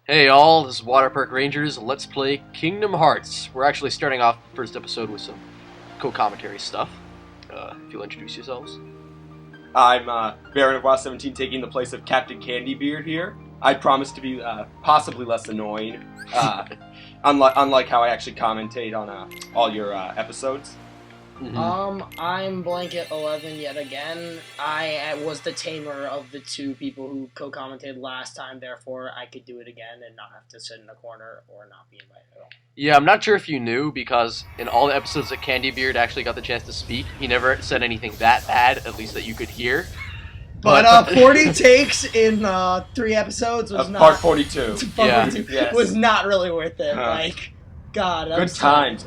Hey all, this is WaterparkRangers. Let's play Kingdom Hearts. We're actually starting off the first episode with some co-commentary stuff. If you'll introduce yourselves. I'm Baron of WoW 17, taking the place of Captain Candybeard here. I promise to be possibly less annoying, unlike how I actually commentate on all your episodes. Mm-hmm. I'm Blanket 11 yet again. I was the tamer of the two people who co-commented last time, therefore I could do it again and not have to sit in a corner or not be invited at all. Yeah, I'm not sure if you knew, because in all the episodes that Candybeard actually got the chance to speak, he never said anything that bad, at least that you could hear. But 40 takes in 3 episodes was not... Part 42. Part 42 yes. was not really worth it. God. Good times.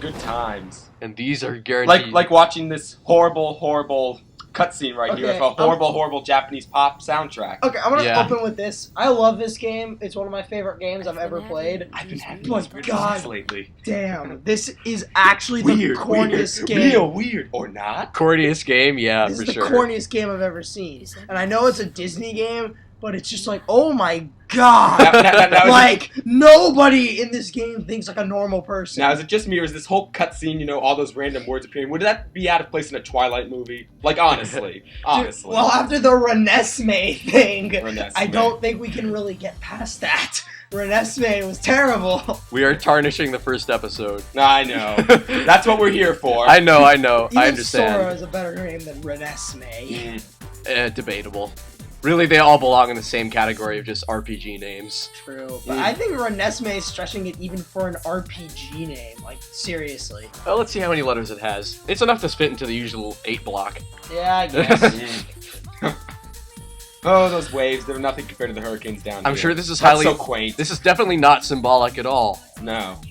And these are guaranteed. Like watching this horrible cutscene right here with a horrible Japanese pop soundtrack. Okay, I'm gonna open with this. I love this game. It's one of my favorite games I've ever played. I've been having these weird lately. Damn, this is actually the corniest game. Real weird or not? Corniest game, yeah, this for is sure. the corniest game I've ever seen. And I know it's a Disney game, but it's just like, oh my god! Like, nobody in this game thinks like a normal person. Now, is it just me, or is this whole cutscene, all those random words appearing, would that be out of place in a Twilight movie? Like, honestly. Honestly. Well, after the Renesmee thing, I don't think we can really get past that. Renesmee was terrible. We are tarnishing the first episode. I know. That's what we're here for. I know. Even I understand. Sora is a better name than Renesmee. Debatable. Really, they all belong in the same category of just RPG names. True, but I think Renesmee is stretching it even for an RPG name. Like, seriously. Well, let's see how many letters it has. It's enough to fit into the usual 8 block. Yeah, I guess. Oh, those waves, they're nothing compared to the hurricanes down here. I'm sure this is That's so quaint. This is definitely not symbolic at all. No.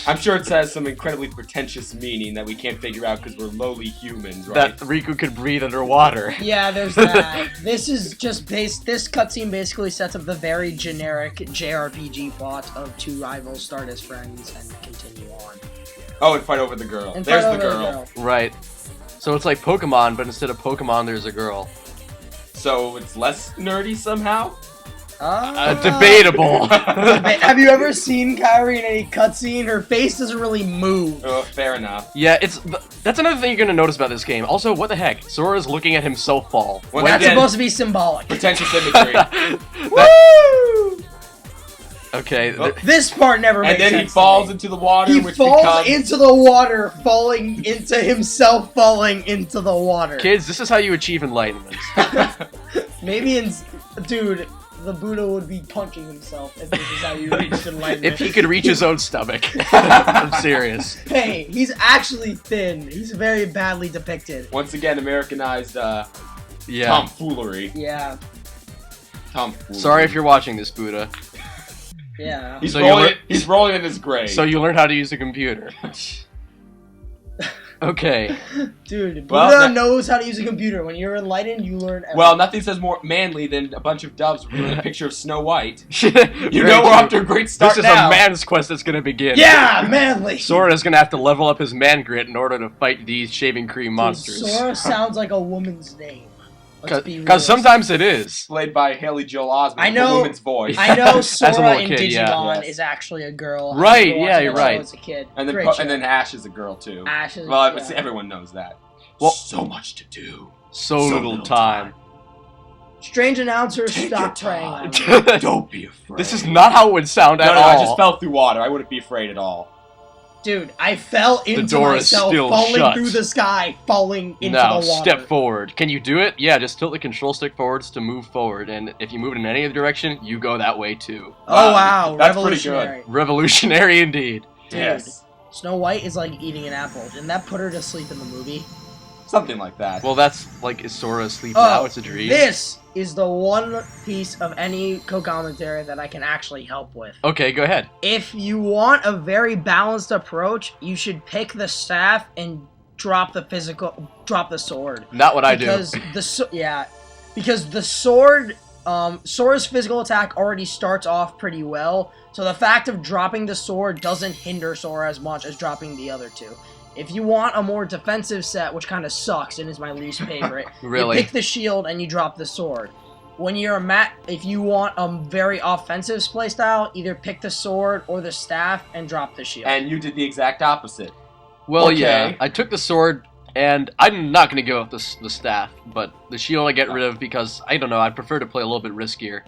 I'm sure it has some incredibly pretentious meaning that we can't figure out because we're lowly humans, right? That Riku could breathe underwater. Yeah, there's that. This is just this cutscene basically sets up the very generic JRPG plot of 2 rivals start as friends and continue on. Oh, and fight over the girl. There's the girl. Right. So it's like Pokemon, but instead of Pokemon, there's a girl. So it's less nerdy somehow? Debatable. Have you ever seen Kairi in any cutscene? Her face doesn't really move. Oh, fair enough. Yeah, that's another thing you're gonna notice about this game. Also, what the heck? Sora's looking at himself fall. Well, that's supposed to be symbolic. Pretentious imagery. Woo! Okay. This part never makes sense. And then he falls into the water, He falls into the water, falling into himself falling into the water. Kids, this is how you achieve enlightenment. Maybe Dude, the Buddha would be punching himself if this is how you reach enlightenment. If he could reach his own stomach. I'm serious. Hey, he's actually thin. He's very badly depicted. Once again, Americanized tomfoolery. Yeah. Tomfoolery. Sorry if you're watching this, Buddha. Yeah. He's rolling in his grave. So you learn how to use a computer. Okay. Dude, Buddha knows how to use a computer. When you're enlightened, you learn everything. Well, nothing says more manly than a bunch of doves revealing a picture of Snow White. You know we're off to a great start This is now. a man's quest that's going to begin. Yeah, manly! Sora's going to have to level up his man grit in order to fight these shaving cream monsters. Dude, Sora sounds like a woman's name. Because sometimes it is. Played by Haley Joel Osment, I know, a woman's voice. I know Sora in kid, Digimon is actually a girl. Right, yeah, you're right. As a kid. And then Ash is a girl, too. Ash is everyone knows that. Well, so much to do. So little time. Strange announcer, stop praying. Don't be afraid. This is not how it would sound at all. I just fell through water. I wouldn't be afraid at all. Dude, I fell into myself, falling through the sky, falling into the water. Now, step forward. Can you do it? Yeah, just tilt the control stick forwards to move forward, and if you move in any other direction, you go that way too. Oh, wow. That's pretty good. Revolutionary indeed. Dude, yes. Snow White is like eating an apple. Didn't that put her to sleep in the movie? Something like that. Well, that's like, is Sora asleep now? It's a dream. This is the one piece of any co-commentary that I can actually help with. Okay, go ahead. If you want a very balanced approach, you should pick the staff and drop the sword. Not what I do. Because the sword, Sora's physical attack already starts off pretty well, so the fact of dropping the sword doesn't hinder Sora as much as dropping the other two. If you want a more defensive set, which kind of sucks and is my least favorite, Really? you pick the shield and you drop the sword. when you're if you want a very offensive playstyle, either pick the sword or the staff and drop the shield. And you did the exact opposite. Well, Okay. yeah, I took the sword, and I'm not going to give up the staff, but the shield I get rid of because, I don't know, I prefer to play a little bit riskier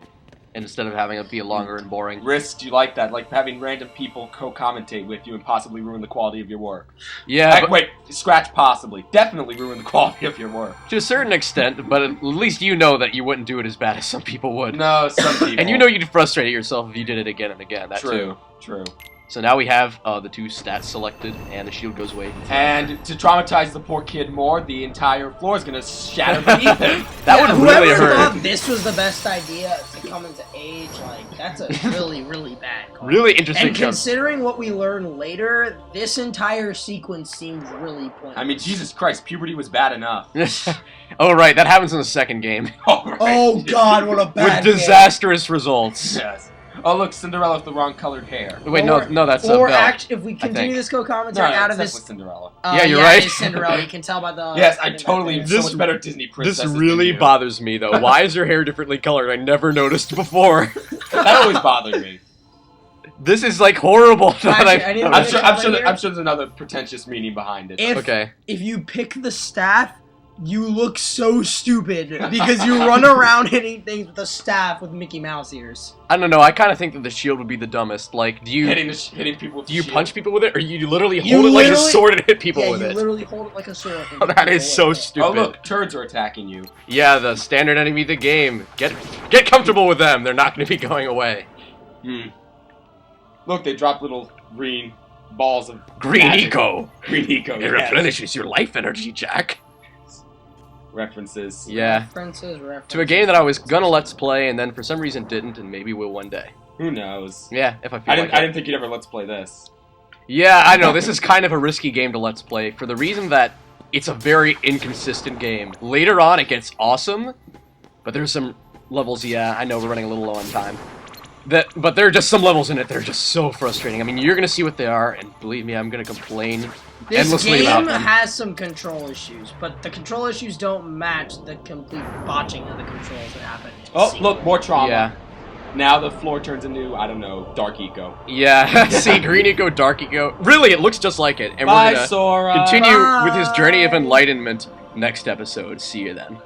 instead of having it be longer and boring. Risk, you like that? Like having random people co-commentate with you and possibly ruin the quality of your work. Yeah, but Wait, scratch possibly. Definitely ruin the quality of your work. to a certain extent, but at least you know that you wouldn't do it as bad as some people would. No, some people. And you know you'd frustrate yourself if you did it again and again, that True, too. true. So now we have the 2 stats selected, and the shield goes away. And to traumatize the poor kid more, the entire floor is going to shatter beneath him. That would really whoever hurt. thought this was the best idea to come into age, like, that's a really, really bad call. Really interesting. And considering what we learn later, this entire sequence seems really pointless. I mean, Jesus Christ, puberty was bad enough. Oh, right, that happens in the second game. Alright. Oh god, what a bad With disastrous results. Yes. Oh, look, Cinderella with the wrong colored hair. Wait, no, that's Or Belle. actually, if we continue think. this co-commentary out of except this, with Cinderella. Yeah, you're right. It is Cinderella. You can tell by the. Yes, I totally am so This- much better Disney princess. This really bothers me, though. Why is her hair differently colored? I never noticed before. That always bothered me. This is, like, horrible. Actually, I didn't I'm really sure, comment here. I'm sure there's another pretentious meaning behind it. Okay. If you pick the staff, you look so stupid because you run around hitting things with a staff with Mickey Mouse ears. I don't know. I kind of think that the shield would be the dumbest. Like, do you Hitting people with do you shield. punch people with it, or you literally You hold it like a literally- sword and hit people Yeah, with you it? literally hold it like a sword. and Oh, hit that people is so with it. stupid. Oh, look, turds are attacking you. Yeah, the standard enemy of the game. Get comfortable with them. They're not going to be going away. Look, they drop little green balls of Green magic. Eco. Green Eco, It yes. replenishes your life energy, Jack. References. Yeah. References. To a game that I was gonna let's play and then for some reason didn't, and maybe will one day. Who knows? Yeah, if I feel I like didn't it. think you'd ever let's play this. Yeah, I know, this is kind of a risky game to let's play for the reason that it's a very inconsistent game. Later on it gets awesome, but there's some levels, yeah, I know we're running a little low on time. But there are just some levels in it that are just so frustrating. I mean, you're gonna see what they are, and believe me, I'm gonna complain This endlessly game about them. has some control issues, but the control issues don't match the complete botching of the controls that happen. in Oh, C. look, more trauma. Yeah. Now the floor turns into, I don't know, Dark Eco. Yeah, see, Green Eco, Dark Eco. Really, it looks just like it. And Bye, we're gonna Sora. continue with his Bye. journey of enlightenment next episode. See you then.